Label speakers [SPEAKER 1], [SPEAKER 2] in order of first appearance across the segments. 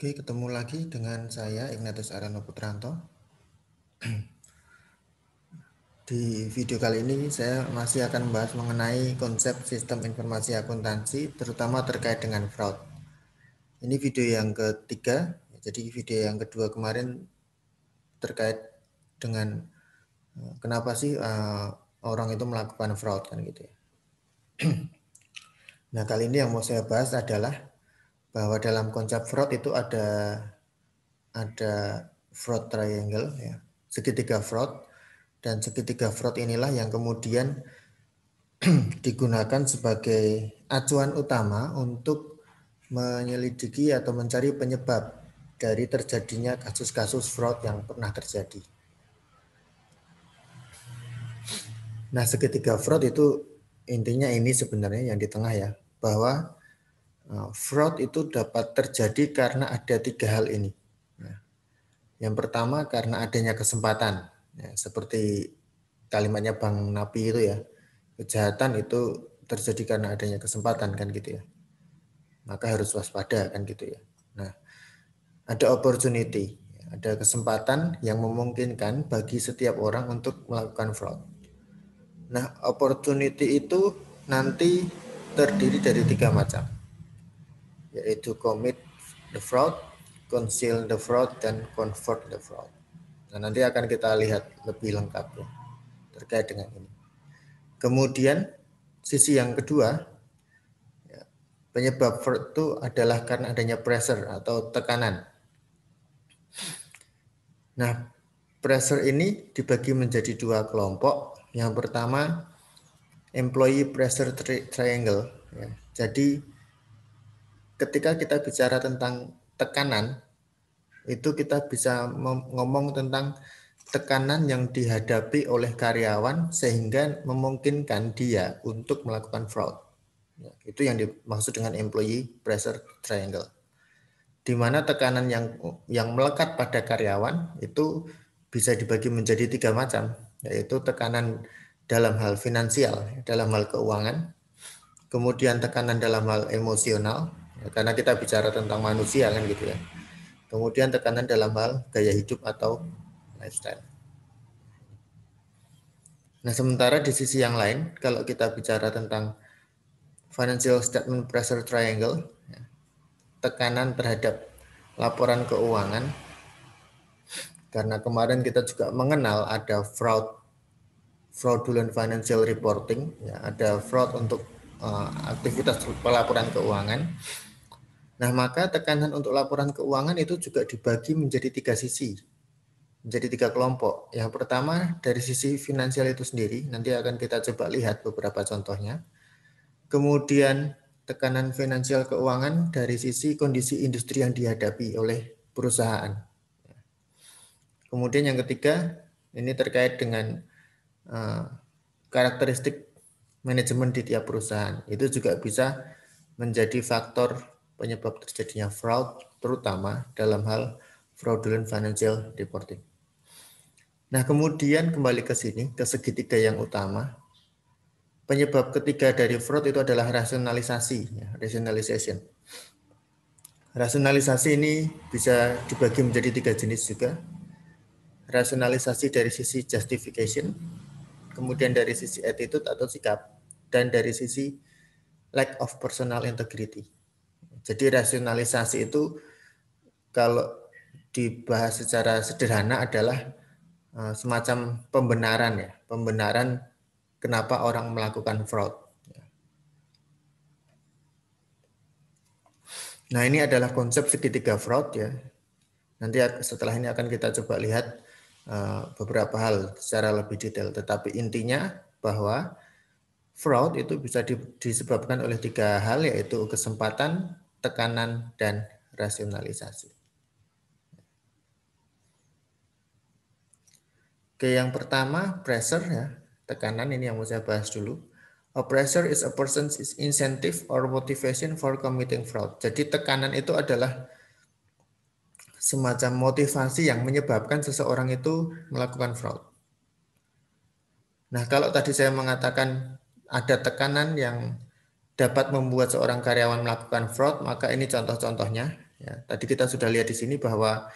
[SPEAKER 1] Oke, ketemu lagi dengan saya Ignatius Arano Putranto. Di video kali ini saya masih akan membahas mengenai konsep sistem informasi akuntansi, terutama terkait dengan fraud. Ini video yang ketiga, jadi video yang kedua kemarin terkait dengan kenapa sih orang itu melakukan fraud kan gitu ya. Nah, kali ini yang mau saya bahas adalah bahwa dalam konsep fraud itu ada fraud triangle ya, segitiga fraud, dan segitiga fraud inilah yang kemudian digunakan sebagai acuan utama untuk menyelidiki atau mencari penyebab dari terjadinya kasus-kasus fraud yang pernah terjadi. Nah, segitiga fraud itu intinya ini sebenarnya yang di tengah ya, bahwa fraud itu dapat terjadi karena ada tiga hal ini. Nah, yang pertama karena adanya kesempatan, ya, seperti kalimatnya Bang Napi itu ya, kejahatan itu terjadi karena adanya kesempatan kan gitu ya, maka harus waspada kan gitu ya. Nah, ada opportunity, ada kesempatan yang memungkinkan bagi setiap orang untuk melakukan fraud. Nah, opportunity itu nanti terdiri dari tiga macam, yaitu commit the fraud, conceal the fraud, dan convert the fraud. Nah, nanti akan kita lihat lebih lengkap ya terkait dengan ini. Kemudian sisi yang kedua, ya, penyebab fraud itu adalah karena adanya pressure atau tekanan. Nah, pressure ini dibagi menjadi dua kelompok. Yang pertama, employee pressure triangle. Ya. Jadi, ketika kita bicara tentang tekanan, itu kita bisa ngomong tentang tekanan yang dihadapi oleh karyawan sehingga memungkinkan dia untuk melakukan fraud. Ya, itu yang dimaksud dengan employee pressure triangle. Di mana tekanan yang melekat pada karyawan itu bisa dibagi menjadi tiga macam, yaitu tekanan dalam hal finansial, dalam hal keuangan, kemudian tekanan dalam hal emosional, ya, karena kita bicara tentang manusia kan gitu ya, kemudian tekanan dalam hal gaya hidup atau lifestyle. Nah, sementara di sisi yang lain, kalau kita bicara tentang financial statement pressure triangle, ya, tekanan terhadap laporan keuangan, karena kemarin kita juga mengenal ada fraudulent financial reporting, ya, ada fraud untuk aktivitas pelaporan keuangan. Nah, maka tekanan untuk laporan keuangan itu juga dibagi menjadi tiga sisi, menjadi tiga kelompok. Yang pertama dari sisi finansial itu sendiri, nanti akan kita coba lihat beberapa contohnya. Kemudian tekanan finansial keuangan dari sisi kondisi industri yang dihadapi oleh perusahaan. Kemudian yang ketiga, ini terkait dengan karakteristik manajemen di tiap perusahaan. Itu juga bisa menjadi faktor penyebab terjadinya fraud, terutama dalam hal fraudulent financial reporting. Nah, kemudian kembali ke sini, ke segitiga yang utama. Penyebab ketiga dari fraud itu adalah rasionalisasi, ya, rationalization. Rasionalisasi ini bisa dibagi menjadi tiga jenis juga. Rasionalisasi dari sisi justification, kemudian dari sisi attitude atau sikap, dan dari sisi lack of personal integrity. Jadi rasionalisasi itu kalau dibahas secara sederhana adalah semacam pembenaran ya, pembenaran kenapa orang melakukan fraud. Nah, ini adalah konsep segitiga fraud ya. Nanti setelah ini akan kita coba lihat beberapa hal secara lebih detail. Tetapi intinya bahwa fraud itu bisa disebabkan oleh tiga hal, yaitu kesempatan, tekanan, dan rasionalisasi. Oke, yang pertama pressure ya, tekanan, ini yang mau saya bahas dulu. A pressure is a person's incentive or motivation for committing fraud. Jadi tekanan itu adalah semacam motivasi yang menyebabkan seseorang itu melakukan fraud. Nah, kalau tadi saya mengatakan ada tekanan yang dapat membuat seorang karyawan melakukan fraud, maka ini contoh-contohnya. Ya, tadi kita sudah lihat di sini bahwa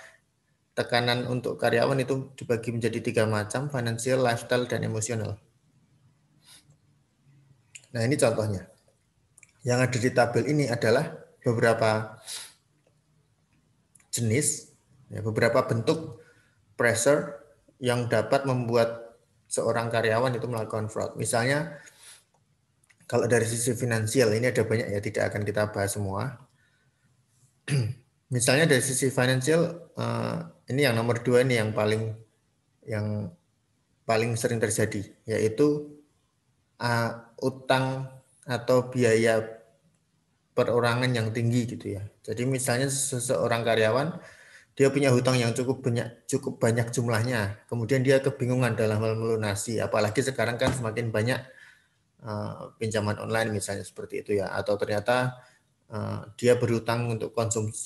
[SPEAKER 1] tekanan untuk karyawan itu dibagi menjadi 3 macam, financial, lifestyle, dan emosional. Nah, ini contohnya. Yang ada di tabel ini adalah beberapa jenis, ya, beberapa bentuk pressure yang dapat membuat seorang karyawan itu melakukan fraud. Misalnya, kalau dari sisi finansial, ini ada banyak ya, tidak akan kita bahas semua. Misalnya dari sisi finansial, ini yang nomor 2 ini yang paling sering terjadi, yaitu utang atau biaya perorangan yang tinggi gitu ya. Jadi misalnya seseorang karyawan dia punya hutang yang cukup banyak jumlahnya, kemudian dia kebingungan dalam hal melunasi, apalagi sekarang kan semakin banyak pinjaman online misalnya seperti itu ya, atau ternyata dia berhutang untuk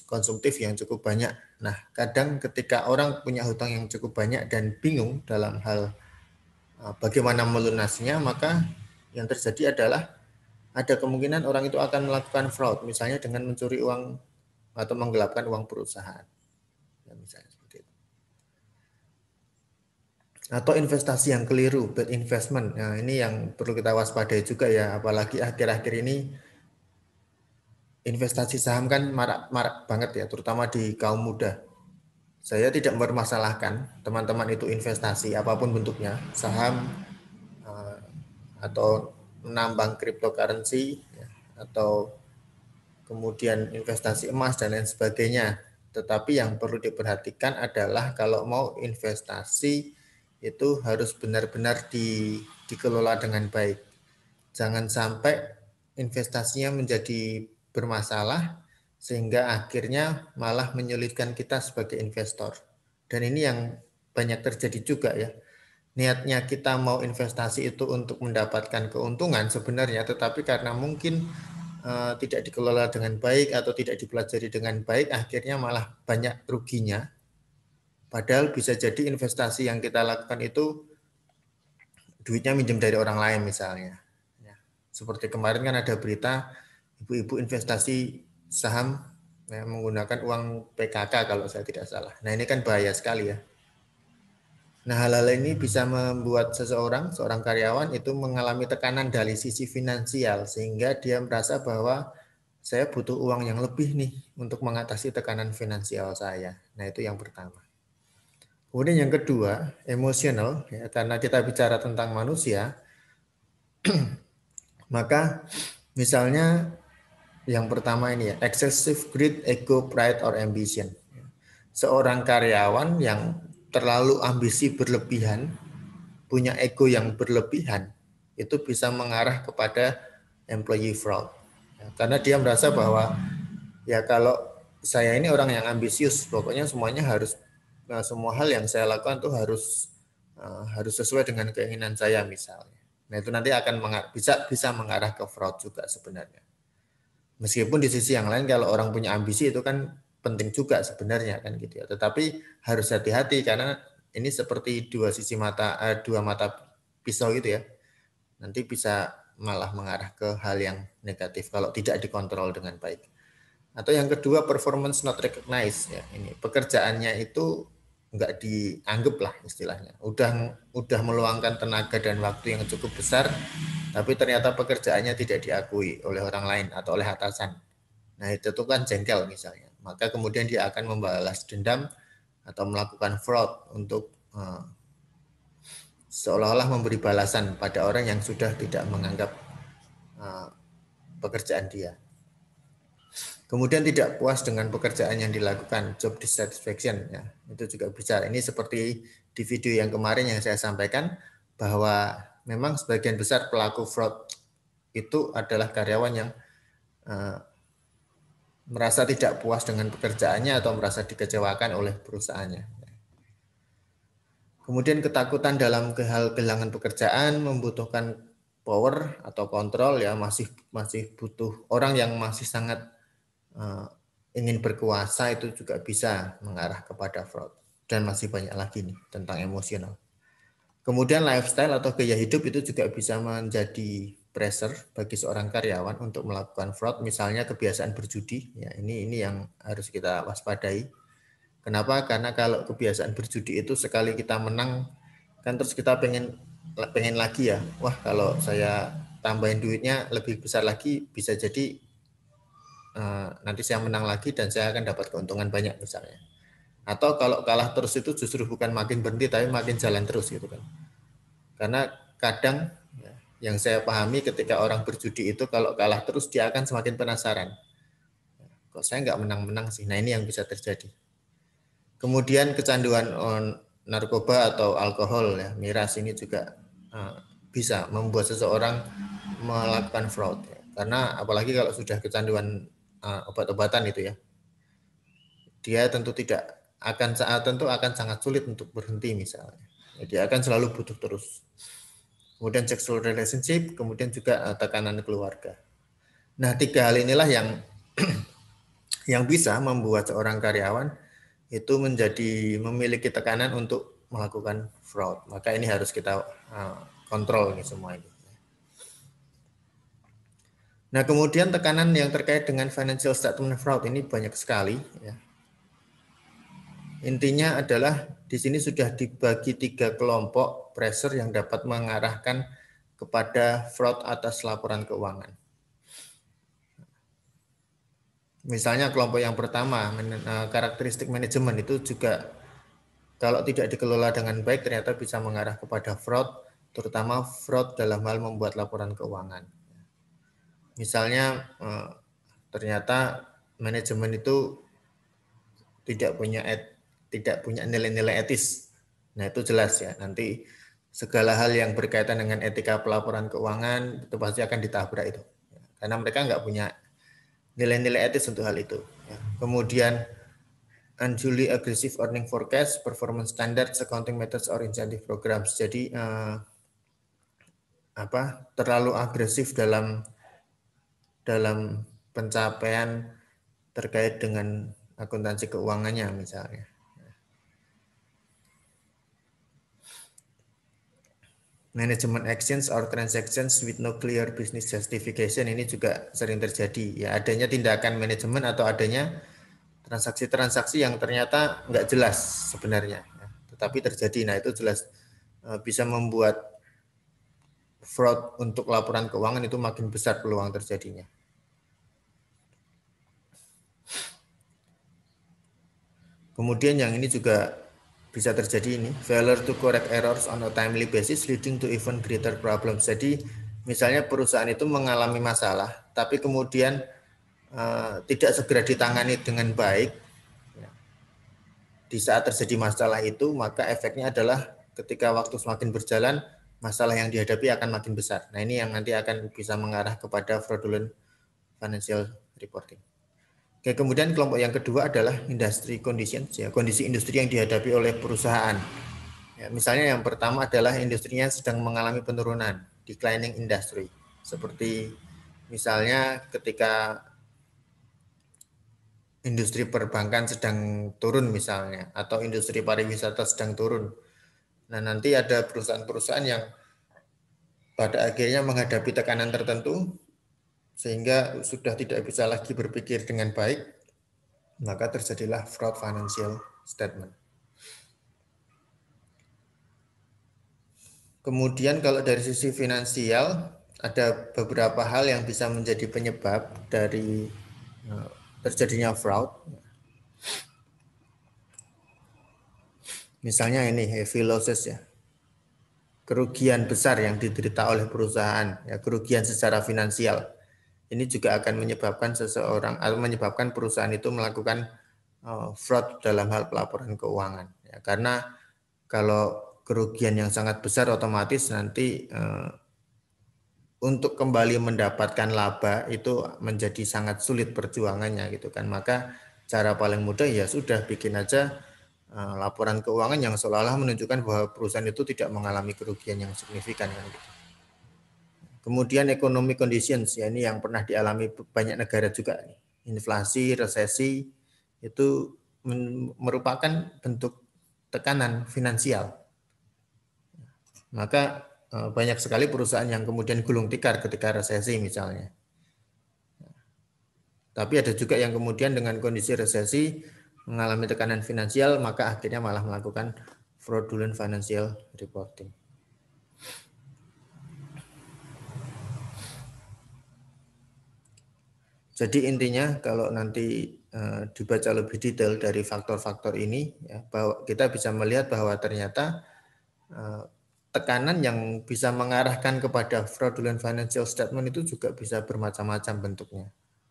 [SPEAKER 1] konsumtif yang cukup banyak. Nah, kadang ketika orang punya hutang yang cukup banyak dan bingung dalam hal bagaimana melunasinya, maka yang terjadi adalah ada kemungkinan orang itu akan melakukan fraud, misalnya dengan mencuri uang atau menggelapkan uang perusahaan, ya, misalnya seperti itu. Atau investasi yang keliru, bad investment. Nah, ini yang perlu kita waspadai juga ya, apalagi akhir-akhir ini investasi saham kan marak banget ya, terutama di kaum muda. Saya tidak mempermasalahkan teman-teman itu investasi apapun bentuknya, saham atau menambang cryptocurrency ya, atau kemudian investasi emas dan lain sebagainya. Tetapi yang perlu diperhatikan adalah kalau mau investasi itu harus benar-benar dikelola dengan baik. Jangan sampai investasinya menjadi bermasalah sehingga akhirnya malah menyulitkan kita sebagai investor. Dan ini yang banyak terjadi juga ya. Niatnya kita mau investasi itu untuk mendapatkan keuntungan sebenarnya, tetapi karena mungkin tidak dikelola dengan baik atau tidak dipelajari dengan baik, akhirnya malah banyak ruginya. Padahal bisa jadi investasi yang kita lakukan itu duitnya minjem dari orang lain misalnya. Ya. Seperti kemarin kan ada berita ibu-ibu investasi saham ya, menggunakan uang PKK kalau saya tidak salah. Nah ini kan bahaya sekali ya. Nah hal-hal ini bisa membuat seorang karyawan itu mengalami tekanan dari sisi finansial sehingga dia merasa bahwa saya butuh uang yang lebih nih untuk mengatasi tekanan finansial saya. Nah itu yang pertama. Kemudian yang kedua, emosional, ya, karena kita bicara tentang manusia, maka misalnya yang pertama ini ya, excessive greed, ego, pride, or ambition. Seorang karyawan yang terlalu ambisi berlebihan, punya ego yang berlebihan, itu bisa mengarah kepada employee fraud. Ya, karena dia merasa bahwa ya kalau saya ini orang yang ambisius, pokoknya semuanya harus semua hal yang saya lakukan tuh harus sesuai dengan keinginan saya misalnya. Nah itu nanti akan bisa mengarah ke fraud juga sebenarnya. Meskipun di sisi yang lain kalau orang punya ambisi itu kan penting juga sebenarnya kan gitu ya. Tetapi harus hati-hati karena ini seperti dua mata pisau gitu ya. Nanti bisa malah mengarah ke hal yang negatif kalau tidak dikontrol dengan baik. Atau yang kedua performance not recognized ya. Ini pekerjaannya itu nggak dianggap lah istilahnya. Udah meluangkan tenaga dan waktu yang cukup besar, tapi ternyata pekerjaannya tidak diakui oleh orang lain atau oleh atasan. Nah itu tuh kan jengkel misalnya. Maka kemudian dia akan membalas dendam atau melakukan fraud untuk seolah-olah memberi balasan pada orang yang sudah tidak menganggap pekerjaan dia. Kemudian tidak puas dengan pekerjaan yang dilakukan, job dissatisfaction, ya, itu juga bisa. Ini seperti di video yang kemarin yang saya sampaikan bahwa memang sebagian besar pelaku fraud itu adalah karyawan yang merasa tidak puas dengan pekerjaannya atau merasa dikecewakan oleh perusahaannya. Kemudian ketakutan dalam hal kehilangan pekerjaan membutuhkan power atau kontrol ya masih butuh orang yang masih sangat ingin berkuasa itu juga bisa mengarah kepada fraud dan masih banyak lagi nih tentang emosional. Kemudian lifestyle atau gaya hidup itu juga bisa menjadi pressure bagi seorang karyawan untuk melakukan fraud, misalnya kebiasaan berjudi. Ya, ini yang harus kita waspadai. Kenapa? Karena kalau kebiasaan berjudi itu sekali kita menang, kan terus kita pengen lagi ya. Wah, kalau saya tambahin duitnya lebih besar lagi, bisa jadi nanti saya menang lagi dan saya akan dapat keuntungan banyak misalnya. Atau kalau kalah terus itu justru bukan makin berhenti tapi makin jalan terus gitu kan. Karena kadang ya, yang saya pahami ketika orang berjudi itu kalau kalah terus dia akan semakin penasaran. Kok saya nggak menang-menang sih? Nah ini yang bisa terjadi. Kemudian kecanduan narkoba atau alkohol ya, miras ini juga bisa membuat seseorang melakukan fraud ya. Karena apalagi kalau sudah kecanduan obat-obatan itu ya, dia tentu akan sangat sulit untuk berhenti misalnya. Dia akan selalu butuh terus. Kemudian sexual relationship, kemudian juga tekanan keluarga. Nah, tiga hal inilah yang bisa membuat seorang karyawan itu memiliki tekanan untuk melakukan fraud. Maka ini harus kita kontrol ini semua ini. Nah, kemudian tekanan yang terkait dengan financial statement fraud ini banyak sekali ya. Intinya adalah di sini sudah dibagi 3 kelompok pressure yang dapat mengarahkan kepada fraud atas laporan keuangan. Misalnya kelompok yang pertama, karakteristik manajemen itu juga kalau tidak dikelola dengan baik ternyata bisa mengarah kepada fraud, terutama fraud dalam hal membuat laporan keuangan. Misalnya ternyata manajemen itu tidak punya nilai-nilai etis. Nah, itu jelas ya. Nanti segala hal yang berkaitan dengan etika pelaporan keuangan itu pasti akan ditabrak itu. Karena mereka nggak punya nilai-nilai etis untuk hal itu. Kemudian unduly aggressive earning forecast, performance standards, accounting methods or incentive programs. Jadi terlalu agresif dalam pencapaian terkait dengan akuntansi keuangannya misalnya. Management actions or transactions with no clear business justification ini juga sering terjadi. Ya, adanya tindakan manajemen atau adanya transaksi-transaksi yang ternyata nggak jelas sebenarnya, ya, tetapi terjadi. Nah, itu jelas bisa membuat fraud untuk laporan keuangan itu makin besar peluang terjadinya. Kemudian yang ini juga bisa terjadi ini, failure to correct errors on a timely basis leading to even greater problems. Jadi misalnya perusahaan itu mengalami masalah, tapi kemudian tidak segera ditangani dengan baik. Di saat terjadi masalah itu, maka efeknya adalah ketika waktu semakin berjalan, masalah yang dihadapi akan makin besar. Nah, ini yang nanti akan bisa mengarah kepada fraudulent financial reporting. Oke, kemudian kelompok yang kedua adalah industry conditions, ya, kondisi industri yang dihadapi oleh perusahaan. Ya, misalnya yang pertama adalah industrinya sedang mengalami penurunan, declining industry. Seperti misalnya ketika industri perbankan sedang turun misalnya, atau industri pariwisata sedang turun. Nah, nanti ada perusahaan-perusahaan yang pada akhirnya menghadapi tekanan tertentu, sehingga sudah tidak bisa lagi berpikir dengan baik, maka terjadilah fraud financial statement. Kemudian kalau dari sisi finansial, ada beberapa hal yang bisa menjadi penyebab dari terjadinya fraud. Misalnya ini heavy losses ya, kerugian besar yang diderita oleh perusahaan, ya, kerugian secara finansial. Ini juga akan menyebabkan seseorang atau menyebabkan perusahaan itu melakukan fraud dalam hal pelaporan keuangan. Ya, karena kalau kerugian yang sangat besar otomatis nanti untuk kembali mendapatkan laba itu menjadi sangat sulit perjuangannya gitu kan. Maka cara paling mudah ya sudah bikin aja laporan keuangan yang seolah-olah menunjukkan bahwa perusahaan itu tidak mengalami kerugian yang signifikan kan gitu. Kemudian economic conditions, ya ini yang pernah dialami banyak negara juga. Inflasi, resesi itu merupakan bentuk tekanan finansial. Maka banyak sekali perusahaan yang kemudian gulung tikar ketika resesi misalnya. Tapi ada juga yang kemudian dengan kondisi resesi mengalami tekanan finansial, maka akhirnya malah melakukan fraudulent financial reporting. Jadi intinya kalau nanti dibaca lebih detail dari faktor-faktor ini, ya, bahwa kita bisa melihat bahwa ternyata tekanan yang bisa mengarahkan kepada fraudulent financial statement itu juga bisa bermacam-macam bentuknya.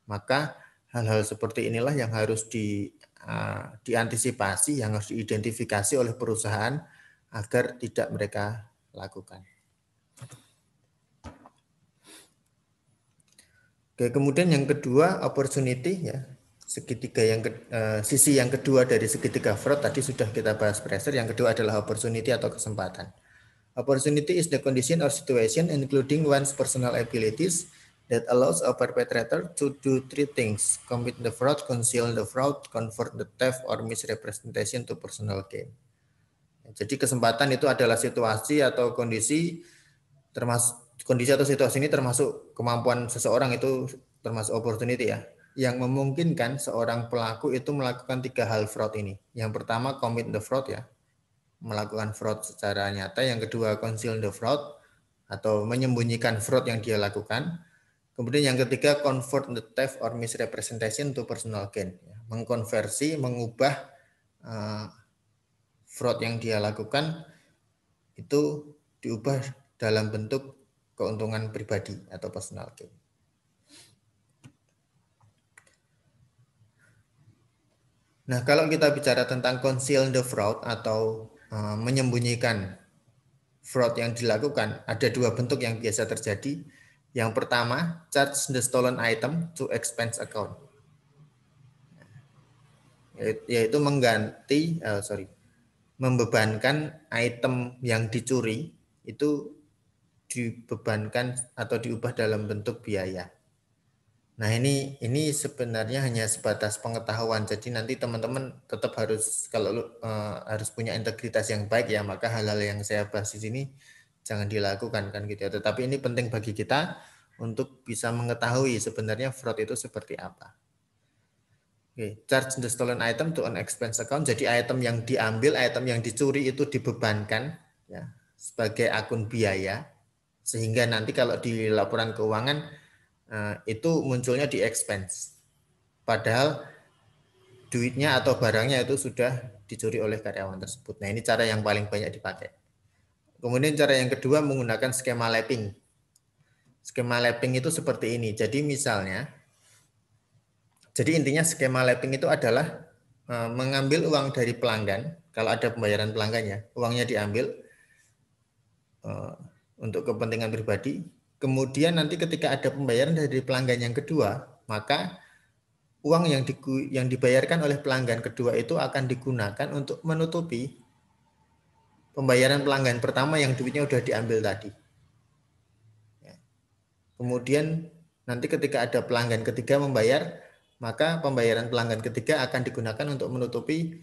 [SPEAKER 1] Maka hal-hal seperti inilah yang harus diantisipasi, yang harus diidentifikasi oleh perusahaan agar tidak mereka lakukan. Oke, kemudian yang kedua opportunity, ya, segitiga yang sisi yang kedua dari segitiga fraud tadi sudah kita bahas pressure. Yang kedua adalah opportunity atau kesempatan. Opportunity is the condition or situation including one's personal abilities that allows a perpetrator to do three things: commit the fraud, conceal the fraud, convert the theft or misrepresentation to personal gain. Jadi kesempatan itu adalah situasi atau kondisi, termasuk kondisi atau situasi ini termasuk kemampuan seseorang, itu termasuk opportunity ya, yang memungkinkan seorang pelaku itu melakukan tiga hal fraud ini. Yang pertama commit the fraud, ya, melakukan fraud secara nyata. Yang kedua conceal the fraud atau menyembunyikan fraud yang dia lakukan. Kemudian yang ketiga convert the theft or misrepresentation to personal gain, mengkonversi, mengubah fraud yang dia lakukan itu diubah dalam bentuk keuntungan pribadi atau personal gain. Nah, kalau kita bicara tentang conceal the fraud atau menyembunyikan fraud yang dilakukan, ada dua bentuk yang biasa terjadi. Yang pertama, charge the stolen item to expense account, yaitu membebankan item yang dicuri itu dibebankan atau diubah dalam bentuk biaya. Nah, ini sebenarnya hanya sebatas pengetahuan. Jadi nanti teman-teman tetap harus, kalau harus punya integritas yang baik, ya, maka hal-hal yang saya bahas di sini jangan dilakukan kan gitu ya. Tetapi ini penting bagi kita untuk bisa mengetahui sebenarnya fraud itu seperti apa. Oke, charge the stolen item to an expense account. Jadi item yang diambil, item yang dicuri itu dibebankan, ya, sebagai akun biaya, sehingga nanti kalau di laporan keuangan itu munculnya di expense. Padahal duitnya atau barangnya itu sudah dicuri oleh karyawan tersebut. Nah, ini cara yang paling banyak dipakai. Kemudian cara yang kedua menggunakan skema lapping. Skema lapping itu seperti ini. Jadi misalnya, jadi intinya skema lapping itu adalah mengambil uang dari pelanggan. Kalau ada pembayaran pelanggannya, uangnya diambil untuk kepentingan pribadi. Kemudian nanti ketika ada pembayaran dari pelanggan yang kedua, maka uang yang dibayarkan oleh pelanggan kedua itu akan digunakan untuk menutupi pembayaran pelanggan pertama yang duitnya sudah diambil tadi. Kemudian nanti ketika ada pelanggan ketiga membayar, maka pembayaran pelanggan ketiga akan digunakan untuk menutupi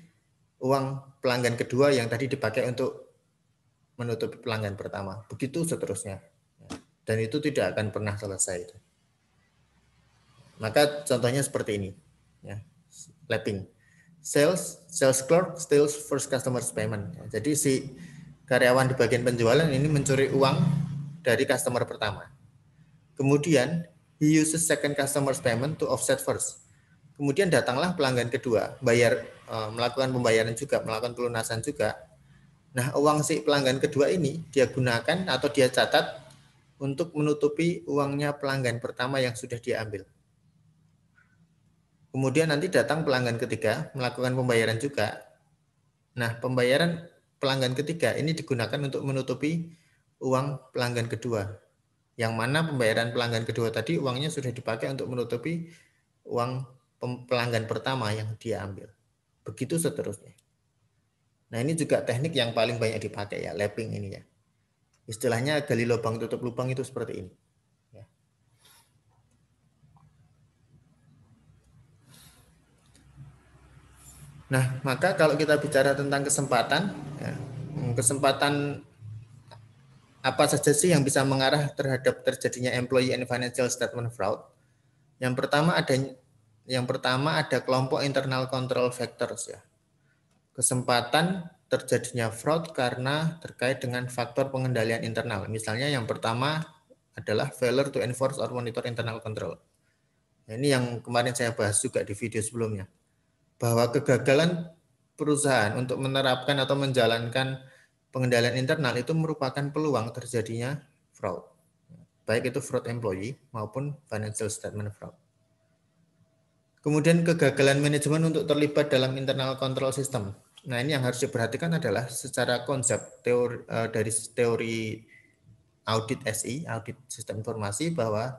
[SPEAKER 1] uang pelanggan kedua yang tadi dipakai untuk menutupi pelanggan pertama. Begitu seterusnya. Dan itu tidak akan pernah selesai. Maka contohnya seperti ini, ya, lapping. Sales clerk steals first customer's payment. Jadi si karyawan di bagian penjualan ini mencuri uang dari customer pertama. Kemudian he uses second customer's payment to offset first. Kemudian datanglah pelanggan kedua, melakukan pembayaran juga, melakukan pelunasan juga. Nah, uang si pelanggan kedua ini dia gunakan atau dia catat untuk menutupi uangnya pelanggan pertama yang sudah dia ambil. Kemudian nanti datang pelanggan ketiga melakukan pembayaran juga. Nah, pembayaran pelanggan ketiga ini digunakan untuk menutupi uang pelanggan kedua. Yang mana pembayaran pelanggan kedua tadi uangnya sudah dipakai untuk menutupi uang pelanggan pertama yang dia ambil. Begitu seterusnya. Nah, ini juga teknik yang paling banyak dipakai, ya, lapping ini, ya. Istilahnya gali lubang tutup lubang itu seperti ini. Ya. Nah, maka kalau kita bicara tentang kesempatan, ya, kesempatan apa saja sih yang bisa mengarah terhadap terjadinya employee and financial statement fraud? Yang pertama ada kelompok internal control factors ya. Kesempatan terjadinya fraud karena terkait dengan faktor pengendalian internal. Misalnya yang pertama adalah failure to enforce or monitor internal control. Nah, ini yang kemarin saya bahas juga di video sebelumnya. Bahwa kegagalan perusahaan untuk menerapkan atau menjalankan pengendalian internal itu merupakan peluang terjadinya fraud. Baik itu fraud employee maupun financial statement fraud. Kemudian kegagalan manajemen untuk terlibat dalam internal control system. Nah, ini yang harus diperhatikan adalah secara konsep dari teori audit SI, audit sistem informasi, bahwa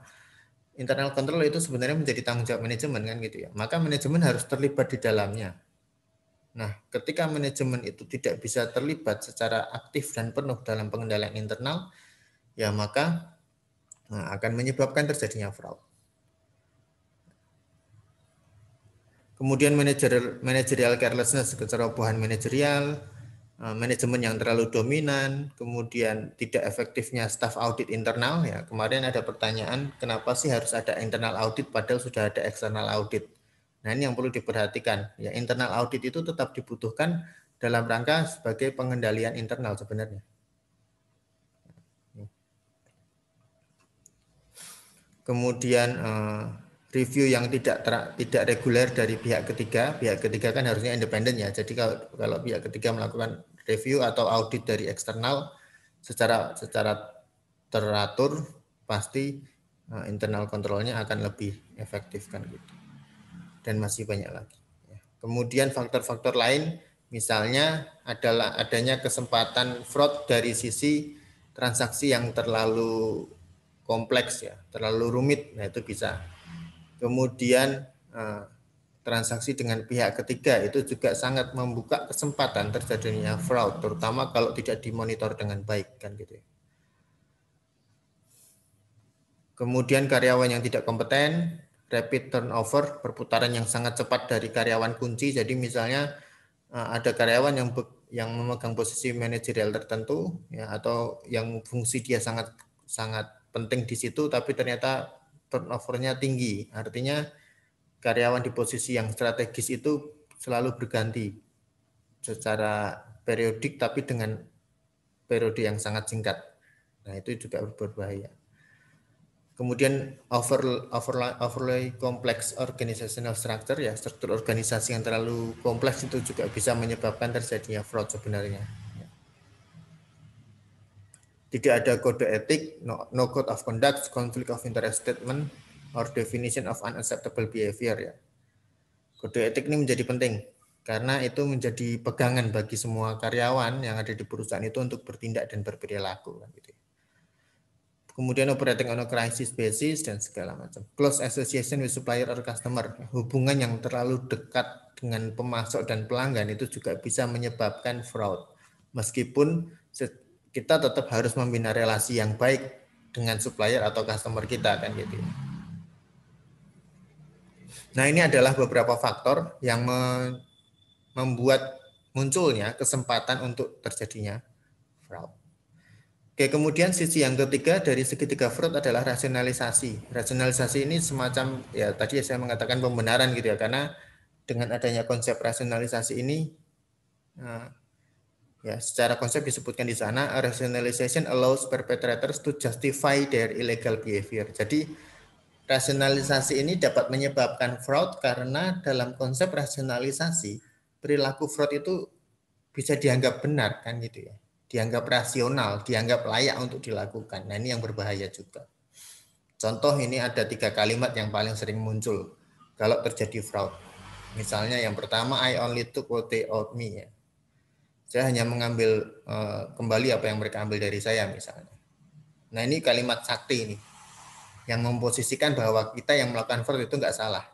[SPEAKER 1] internal control itu sebenarnya menjadi tanggung jawab manajemen kan gitu ya. Maka manajemen harus terlibat di dalamnya. Nah, ketika manajemen itu tidak bisa terlibat secara aktif dan penuh dalam pengendalian internal, ya maka akan menyebabkan terjadinya fraud. Kemudian managerial carelessness, kecerobohan manajerial, manajemen yang terlalu dominan, kemudian tidak efektifnya staff audit internal. Ya, kemarin ada pertanyaan, kenapa sih harus ada internal audit padahal sudah ada external audit? Nah, ini yang perlu diperhatikan. Ya, internal audit itu tetap dibutuhkan dalam rangka sebagai pengendalian internal sebenarnya. Kemudian review yang tidak reguler dari pihak ketiga kan harusnya independen ya. Jadi kalau pihak ketiga melakukan review atau audit dari eksternal secara teratur, pasti internal kontrolnya akan lebih efektif kan gitu. Dan masih banyak lagi. Kemudian faktor-faktor lain misalnya adalah adanya kesempatan fraud dari sisi transaksi yang terlalu kompleks ya, terlalu rumit. Nah, itu bisa. Kemudian transaksi dengan pihak ketiga itu juga sangat membuka kesempatan terjadinya fraud, terutama kalau tidak dimonitor dengan baik kan gitu ya. Kemudian karyawan yang tidak kompeten, rapid turnover, perputaran yang sangat cepat dari karyawan kunci. Jadi misalnya ada karyawan yang memegang posisi manajerial tertentu ya, atau yang fungsi dia sangat penting di situ, tapi ternyata turnovernya tinggi. Artinya karyawan di posisi yang strategis itu selalu berganti secara periodik, tapi dengan periode yang sangat singkat. Nah, itu juga berbahaya. Kemudian overlay complex organizational structure ya, struktur organisasi yang terlalu kompleks itu juga bisa menyebabkan terjadinya fraud sebenarnya. Tidak ada kode etik, no code of conduct, conflict of interest statement, or definition of unacceptable behavior ya. Kode etik ini menjadi penting karena itu menjadi pegangan bagi semua karyawan yang ada di perusahaan itu untuk bertindak dan berperilaku kan gitu. Kemudian operating on a crisis basis dan segala macam. Close association with supplier or customer. Hubungan yang terlalu dekat dengan pemasok dan pelanggan itu juga bisa menyebabkan fraud. Meskipun kita tetap harus membina relasi yang baik dengan supplier atau customer kita kan gitu. Nah, ini adalah beberapa faktor yang membuat munculnya kesempatan untuk terjadinya fraud. Oke, kemudian sisi yang ketiga dari segitiga fraud adalah rasionalisasi. Rasionalisasi ini semacam ya tadi saya mengatakan pembenaran gitu ya, karena dengan adanya konsep rasionalisasi ini ya secara konsep disebutkan di sana, rationalization allows perpetrators to justify their illegal behavior. Jadi rasionalisasi ini dapat menyebabkan fraud karena dalam konsep rasionalisasi perilaku fraud itu bisa dianggap benar kan gitu ya. Dianggap rasional, dianggap layak untuk dilakukan. Nah, ini yang berbahaya juga. Contoh ini ada 3 kalimat yang paling sering muncul kalau terjadi fraud. Misalnya yang pertama, I only took what they owed me. Ya. Saya hanya mengambil kembali apa yang mereka ambil dari saya misalnya. Nah, ini kalimat sakti ini yang memposisikan bahwa kita yang melakukan fraud itu nggak salah.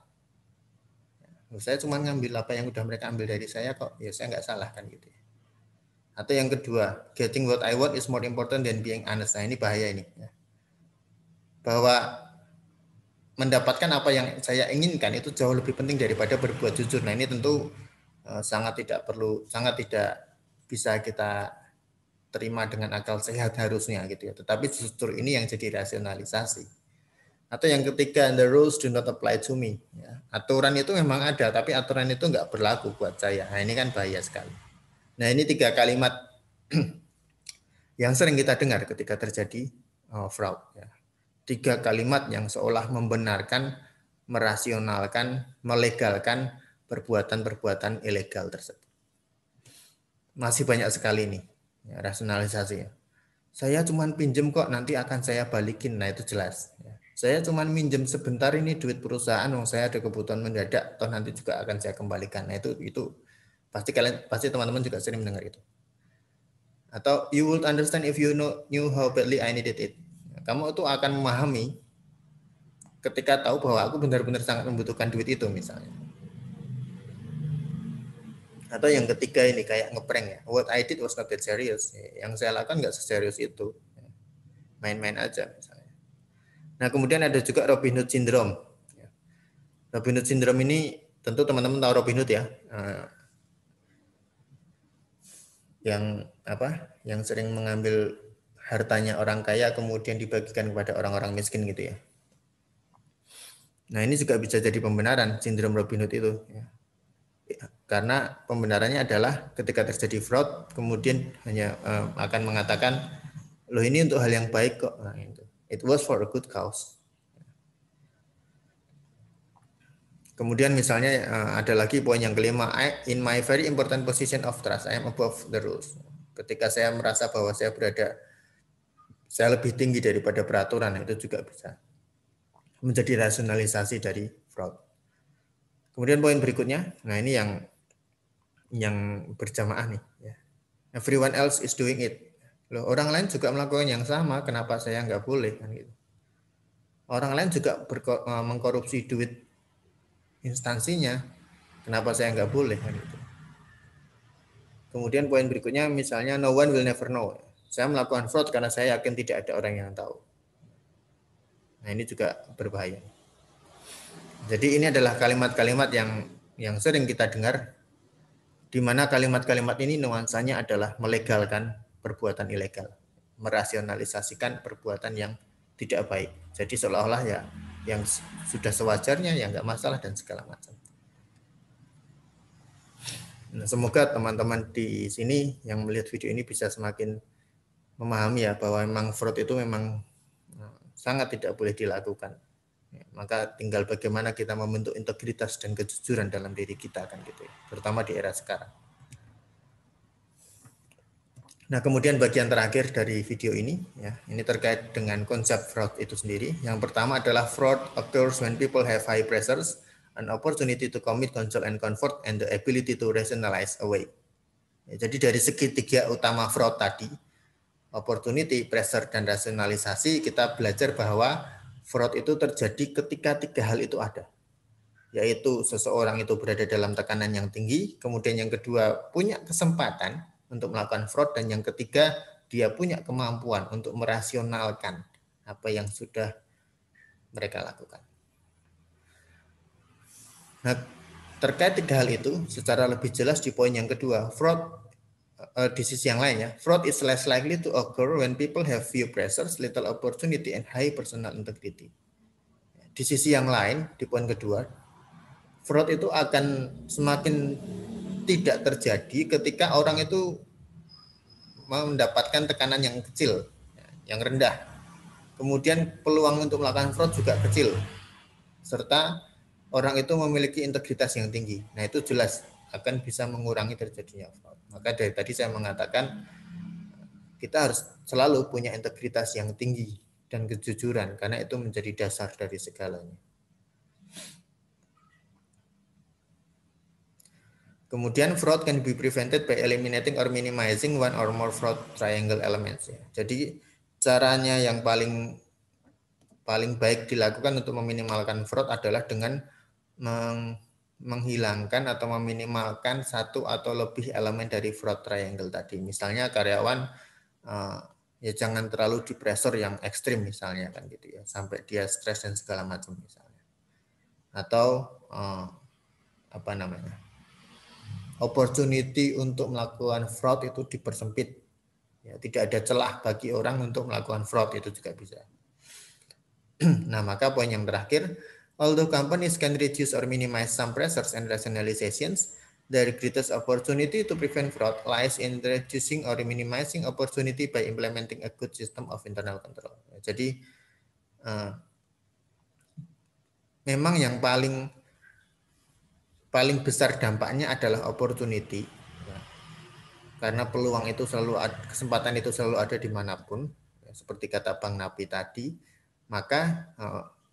[SPEAKER 1] Saya cuma ngambil apa yang udah mereka ambil dari saya kok, ya saya nggak salah kan gitu. Atau yang kedua, getting what I want is more important than being honest. Nah, ini bahaya ini. Bahwa mendapatkan apa yang saya inginkan itu jauh lebih penting daripada berbuat jujur. Nah, ini tentu sangat tidak bisa kita terima dengan akal sehat harusnya gitu ya. Tetapi justru ini yang jadi rasionalisasi. Atau yang ketiga, the rules do not apply to me. Ya. Aturan itu memang ada, tapi aturan itu nggak berlaku buat saya. Nah ini kan bahaya sekali. Nah ini 3 kalimat yang sering kita dengar ketika terjadi fraud. Ya. 3 kalimat yang seolah membenarkan, merasionalkan, melegalkan perbuatan-perbuatan ilegal tersebut. Masih banyak sekali nih ya, rasionalisasi. Ya. Saya cuma pinjem kok, nanti akan saya balikin. Nah itu jelas. Ya. Saya cuma minjem sebentar ini duit perusahaan, saya ada kebutuhan mendadak, toh nanti juga akan saya kembalikan. Nah itu pasti teman-teman juga sering mendengar itu. Atau you would understand if you knew how badly I needed it. Kamu tuh akan memahami ketika tahu bahwa aku benar-benar sangat membutuhkan duit itu misalnya. Atau yang ketiga ini kayak ngeprank ya. What I did was not that serious. Yang saya lakukan nggak seserius itu. Main-main aja misalnya. Nah kemudian ada juga Robin Hood Syndrome. Robin Hood Syndrome ini tentu teman-teman tahu Robin Hood ya. Yang sering mengambil hartanya orang kaya kemudian dibagikan kepada orang-orang miskin gitu ya. Nah ini juga bisa jadi pembenaran sindrom Robin Hood itu. Ya. Karena pembenarannya adalah ketika terjadi fraud, kemudian hanya akan mengatakan, loh ini untuk hal yang baik kok. Nah, itu. It was for a good cause. Kemudian misalnya ada lagi poin yang kelima, in my very important position of trust, I am above the rules. Ketika saya merasa bahwa saya lebih tinggi daripada peraturan, itu juga bisa menjadi rasionalisasi dari fraud. Kemudian poin berikutnya, nah ini yang berjamaah nih. Ya. Everyone else is doing it. Loh, orang lain juga melakukan yang sama, kenapa saya nggak boleh? Kan gitu. Orang lain juga mengkorupsi duit instansinya, kenapa saya nggak boleh? Kan gitu. Kemudian poin berikutnya misalnya no one will never know. Saya melakukan fraud karena saya yakin tidak ada orang yang tahu. Nah ini juga berbahaya. Jadi ini adalah kalimat-kalimat yang sering kita dengar, di mana kalimat-kalimat ini nuansanya adalah melegalkan perbuatan ilegal, merasionalisasikan perbuatan yang tidak baik. Jadi seolah-olah ya yang sudah sewajarnya ya nggak masalah dan segala macam. Nah, semoga teman-teman di sini yang melihat video ini bisa semakin memahami ya bahwa memang fraud itu memang sangat tidak boleh dilakukan. Ya, maka tinggal bagaimana kita membentuk integritas dan kejujuran dalam diri kita kan gitu ya, terutama di era sekarang. Nah, kemudian bagian terakhir dari video ini ya, ini terkait dengan konsep fraud itu sendiri. Yang pertama adalah fraud occurs when people have high pressures, an opportunity to commit, control and comfort, and the ability to rationalize away. Ya, jadi dari segi 3 utama fraud tadi, opportunity, pressure, dan rasionalisasi, kita belajar bahwa fraud itu terjadi ketika 3 hal itu ada. Yaitu seseorang itu berada dalam tekanan yang tinggi, kemudian yang kedua punya kesempatan untuk melakukan fraud, dan yang ketiga dia punya kemampuan untuk merasionalkan apa yang sudah mereka lakukan. Nah, terkait 3 hal itu secara lebih jelas di poin yang kedua, fraud di sisi yang lain ya, fraud is less likely to occur when people have few pressures, little opportunity, and high personal integrity. Di sisi yang lain, di poin kedua, fraud itu akan semakin tidak terjadi ketika orang itu mendapatkan tekanan yang kecil, yang rendah. Kemudian peluang untuk melakukan fraud juga kecil, serta orang itu memiliki integritas yang tinggi. Nah itu jelas akan bisa mengurangi terjadinya fraud. Maka dari tadi saya mengatakan kita harus selalu punya integritas yang tinggi dan kejujuran, karena itu menjadi dasar dari segalanya. Kemudian fraud can be prevented by eliminating or minimizing one or more fraud triangle elements. Jadi caranya yang paling baik dilakukan untuk meminimalkan fraud adalah dengan menghilangkan atau meminimalkan satu atau lebih elemen dari fraud triangle tadi. Misalnya karyawan ya jangan terlalu di pressure yang ekstrim misalnya kan gitu ya, sampai dia stres dan segala macam misalnya. Atau apa namanya? Opportunity untuk melakukan fraud itu dipersempit. Ya, tidak ada celah bagi orang untuk melakukan fraud, itu juga bisa. Nah, maka poin yang terakhir, although companies can reduce or minimize some pressures and rationalizations, the greatest opportunity to prevent fraud lies in reducing or minimizing opportunity by implementing a good system of internal control. Jadi memang yang paling besar dampaknya adalah opportunity, ya. Karena peluang itu selalu ada, kesempatan itu selalu ada dimanapun, ya, seperti kata Bang Napi tadi. Maka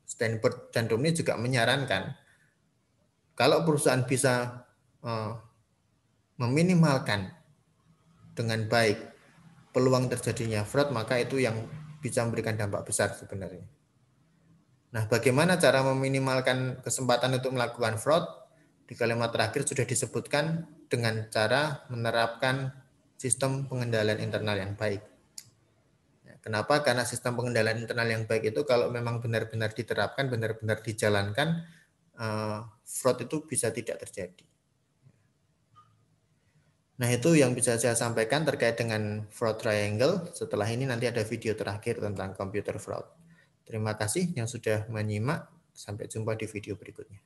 [SPEAKER 1] Stanford dan Romney juga menyarankan kalau perusahaan bisa meminimalkan dengan baik peluang terjadinya fraud, maka itu yang bisa memberikan dampak besar sebenarnya. Nah, bagaimana cara meminimalkan kesempatan untuk melakukan fraud? Di kalimat terakhir sudah disebutkan dengan cara menerapkan sistem pengendalian internal yang baik. Kenapa? Karena sistem pengendalian internal yang baik itu kalau memang benar-benar diterapkan, benar-benar dijalankan, fraud itu bisa tidak terjadi. Nah, itu yang bisa saya sampaikan terkait dengan fraud triangle. Setelah ini nanti ada video terakhir tentang computer fraud. Terima kasih yang sudah menyimak. Sampai jumpa di video berikutnya.